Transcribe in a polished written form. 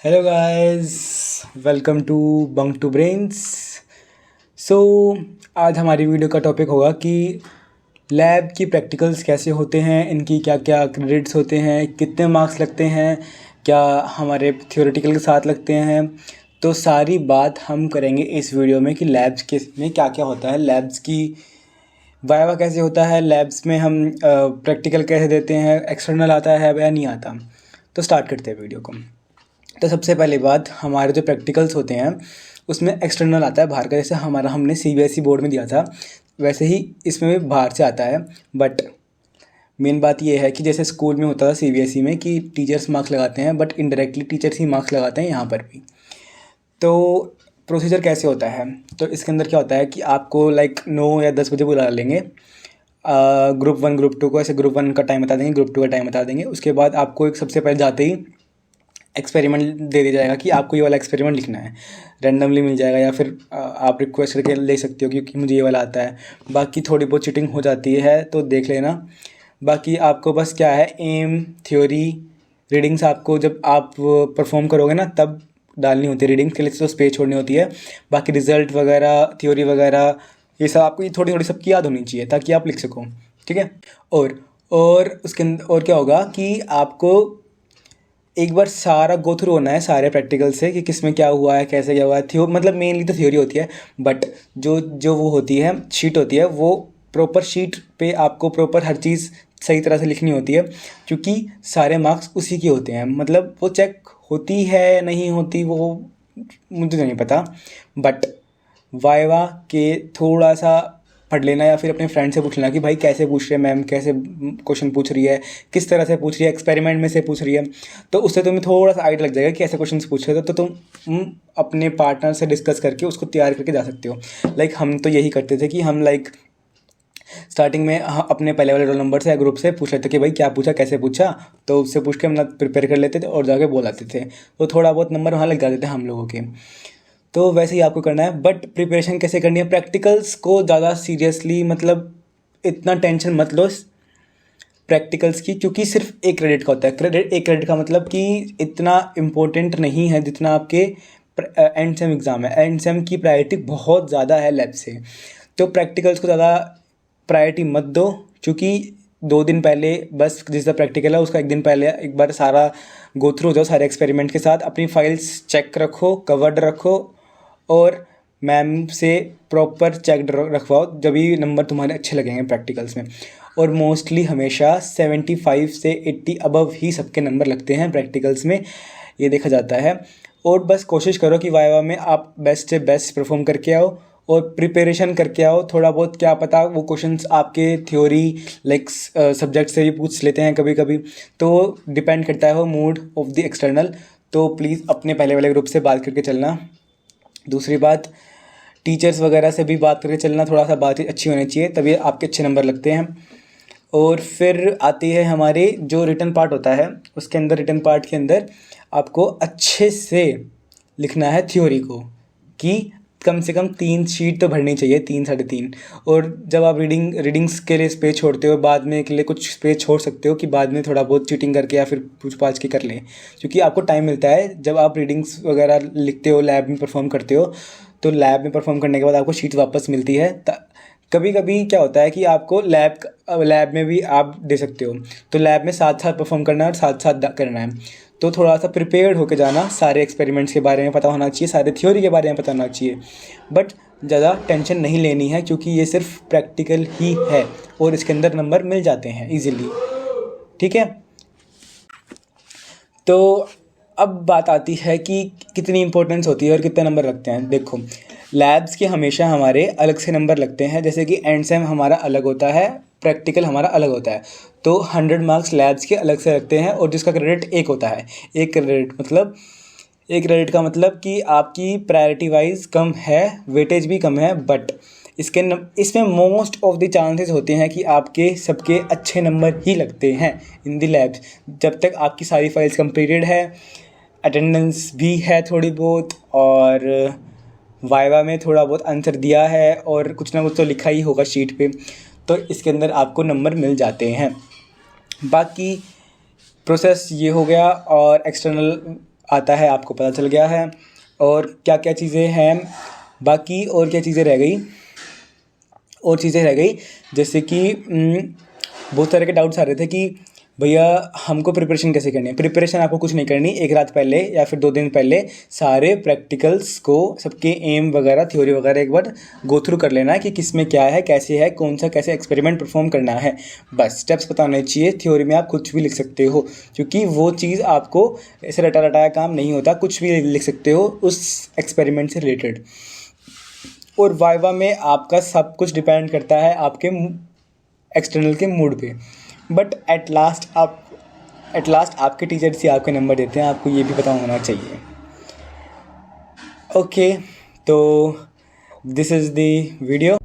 Hello guys, welcome to bunk to brains. So आज हमारी video का टॉपिक होगा कि लैब की प्रैक्टिकल्स कैसे होते हैं, इनकी क्या क्या क्रेडिट्स होते हैं, कितने मार्क्स लगते हैं, क्या हमारे थ्योरेटिकल के साथ लगते हैं। तो सारी बात हम करेंगे इस वीडियो में कि लैब्स के में क्या क्या होता है, लैब्स की वाइवा कैसे होता है, लैब्स में हम प्रैक्टिकल कैसे देते हैं, एक्सटर्नल आता है या नहीं आता। तो स्टार्ट करते हैं वीडियो को। तो सबसे पहली बात, हमारे जो प्रैक्टिकल्स होते हैं उसमें एक्सटर्नल आता है बाहर का। जैसे हमने सीबीएसई बोर्ड में दिया था वैसे ही इसमें भी बाहर से आता है। बट मेन बात ये है कि जैसे स्कूल में होता था सीबीएसई में कि टीचर्स मार्क्स लगाते हैं, but indirectly teachers he marks लगाते हैं यहाँ पर भी। तो प्रोसीजर कैसे होता है, तो इसके अंदर क्या होता है कि आपको 9 या 10 बजे बुला लेंगे। ग्रुप 1 ग्रुप 2 को, ऐसे ग्रुप 1 का टाइम बता देंगे, ग्रुप 2 का टाइम बता देंगे। उसके बाद आपको एक सबसे पहले जाते ही एक्सपेरिमेंट दे दिया जाएगा कि आपको ये वाला एक्सपेरिमेंट लिखना है। रैंडमली मिल जाएगा या फिर आप रिक्वेस्ट करके ले सकते हो क्योंकि मुझे ये वाला आता है। बाकी थोड़ी बहुत चीटिंग हो जाती है तो देख लेना। बाकी आपको बस क्या है, एम, थ्योरी, रीडिंग्स आपको जब आप परफॉर्म करोगे ना तब डालनी होती है। रीडिंग्स के लिए तो स्पेस छोड़नी होती है। बाकी रिजल्ट वगैरह, थ्योरी वगैरह, ये सब आपको थोड़ी थोड़ी सबकी याद होनी चाहिए ताकि आप लिख सको। ठीक है। और उसके अंदर और क्या होगा कि आपको एक बार सारा गो थ्रू होना है सारे प्रैक्टिकल से कि किस में क्या हुआ है, कैसे क्या हुआ है। मतलब मेनली तो थ्योरी होती है, बट जो वो होती है शीट होती है, वो प्रॉपर शीट पे आपको प्रॉपर हर चीज़ सही तरह से लिखनी होती है क्योंकि सारे मार्क्स उसी के होते हैं। मतलब वो चेक होती है नहीं होती वो मुझे नहीं पता, बट वाइवा के थोड़ा सा पढ़ लेना या फिर अपने फ्रेंड से पूछ लेना कि भाई कैसे पूछ रहे हैं मैम, कैसे क्वेश्चन पूछ रही है, किस तरह से पूछ रही है, एक्सपेरिमेंट में से पूछ रही है। तो उससे तुम्हें थोड़ा सा आइडिया लग जाएगा कि ऐसे क्वेश्चन पूछ रहे हो तो तुम अपने पार्टनर से डिस्कस करके उसको तैयार करके जा सकते हो। हम तो यही करते थे कि हम स्टार्टिंग में अपने पहले वाले रोल नंबर से या ग्रुप से पूछ लेते कि भाई क्या पूछा, कैसे पूछा, तो उससे पूछ के हम प्रिपेयर कर लेते थे और जाके बोल आते थे। तो थोड़ा बहुत नंबर वहाँ लग जाते थे हम लोगों के। तो वैसे ही आपको करना है। बट प्रिपरेशन कैसे करनी है, प्रैक्टिकल्स को ज़्यादा सीरियसली इतना टेंशन मत लो प्रैक्टिकल्स की, क्योंकि सिर्फ 1 क्रेडिट का होता है। 1 क्रेडिट का मतलब कि इतना इम्पोर्टेंट नहीं है जितना आपके एंड सेम एग्ज़ाम है। एंड सेम की प्रायोरिटी बहुत ज़्यादा है लैब से। तो प्रैक्टिकल्स को ज़्यादा प्रायोरिटी मत दो, क्योंकि 2 दिन पहले बस जिसका प्रैक्टिकल है उसका 1 दिन पहले एक बार सारा गो थ्रू हो जाओ सारे एक्सपेरिमेंट के साथ। अपनी फाइल्स चेक रखो, कवर्ड रखो और मैम से प्रॉपर चेक रखवाओ, जब भी नंबर तुम्हारे अच्छे लगेंगे प्रैक्टिकल्स में। और मोस्टली हमेशा 75 से 80 अबव ही सबके नंबर लगते हैं प्रैक्टिकल्स में, ये देखा जाता है। और बस कोशिश करो कि वाइवा में आप बेस्ट से बेस्ट परफॉर्म करके आओ और प्रिपरेशन करके आओ। थोड़ा बहुत क्या पता वो क्वेश्चंस आपके थ्योरी सब्जेक्ट से भी पूछ लेते हैं कभी कभी, तो डिपेंड करता है वो मूड ऑफ द एक्सटर्नल। तो प्लीज़ अपने पहले वाले ग्रुप से बात करके चलना। दूसरी बात, टीचर्स वगैरह से भी बात करके चलना, थोड़ा सा बातचीत अच्छी होनी चाहिए तभी आपके अच्छे नंबर लगते हैं। और फिर आती है हमारी जो रिटन पार्ट होता है, उसके अंदर रिटन पार्ट के अंदर आपको अच्छे से लिखना है थ्योरी को, कि कम से कम 3 शीट तो भरनी चाहिए, 3 साढ़े 3। और जब आप रीडिंग्स के लिए स्पेस छोड़ते हो, बाद में के लिए कुछ स्पेस छोड़ सकते हो कि बाद में थोड़ा बहुत चीटिंग करके या फिर पूछ पाछ के कर लें, क्योंकि आपको टाइम मिलता है जब आप रीडिंग्स वगैरह लिखते हो, लैब में परफॉर्म करते हो। तो लैब में परफॉर्म करने के बाद आपको शीट वापस मिलती है। कभी कभी क्या होता है कि आपको लैब में भी आप दे सकते हो, तो लैब में साथ साथ परफॉर्म करना है और साथ साथ करना है। तो थोड़ा सा प्रिपेयर्ड होकर जाना, सारे एक्सपेरिमेंट्स के बारे में पता होना चाहिए, सारे थ्योरी के बारे में पता होना चाहिए। बट ज़्यादा टेंशन नहीं लेनी है क्योंकि ये सिर्फ प्रैक्टिकल ही है और इसके अंदर नंबर मिल जाते हैं ईजिली। ठीक है। तो अब बात आती है कि कितनी इंपॉर्टेंस होती है और कितने नंबर लगते हैं। देखो, लैब्स के हमेशा हमारे अलग से नंबर लगते हैं, जैसे कि एंड सेम हमारा अलग होता है, प्रैक्टिकल हमारा अलग होता है। तो 100 मार्क्स लैब्स के अलग से लगते हैं और जिसका क्रेडिट 1 होता है। 1 क्रेडिट का मतलब कि आपकी प्रायोरिटी वाइज कम है, वेटेज भी कम है, बट इसमें मोस्ट ऑफ द चांसेस होते हैं कि आपके सबके अच्छे नंबर ही लगते हैं इन दी लैब्स, जब तक आपकी सारी फाइल्स कंप्लीटेड है, अटेंडेंस भी है थोड़ी बहुत, और वाइवा में थोड़ा बहुत आंसर दिया है और कुछ ना कुछ तो लिखा ही होगा शीट पे, तो इसके अंदर आपको नंबर मिल जाते हैं। बाकी प्रोसेस ये हो गया। और एक्सटर्नल आता है आपको पता चल गया है, और क्या क्या चीज़ें हैं बाकी, और क्या चीज़ें रह गई जैसे कि बहुत सारे के डाउट्स आ रहे थे कि भैया हमको प्रिपरेशन कैसे करनी है। प्रिपरेशन आपको कुछ नहीं करनी, एक रात पहले या फिर 2 दिन पहले सारे प्रैक्टिकल्स को, सबके एम वगैरह, थ्योरी वगैरह एक बार गो थ्रू कर लेना है कि किस में क्या है, कैसे है, कौन सा कैसे एक्सपेरिमेंट परफॉर्म करना है। बस स्टेप्स पता होने चाहिए। थ्योरी में आप कुछ भी लिख सकते हो, क्योंकि वो चीज़ आपको ऐसे रटा रटाया काम नहीं होता, कुछ भी लिख सकते हो उस एक्सपेरिमेंट से रिलेटेड। और वाइवा में आपका सब कुछ डिपेंड करता है आपके एक्सटर्नल के मूड पे, बट एट लास्ट आपके टीचर्स ही आपके नंबर देते हैं, आपको ये भी पता होना चाहिए। ओके, तो दिस इज़ द वीडियो।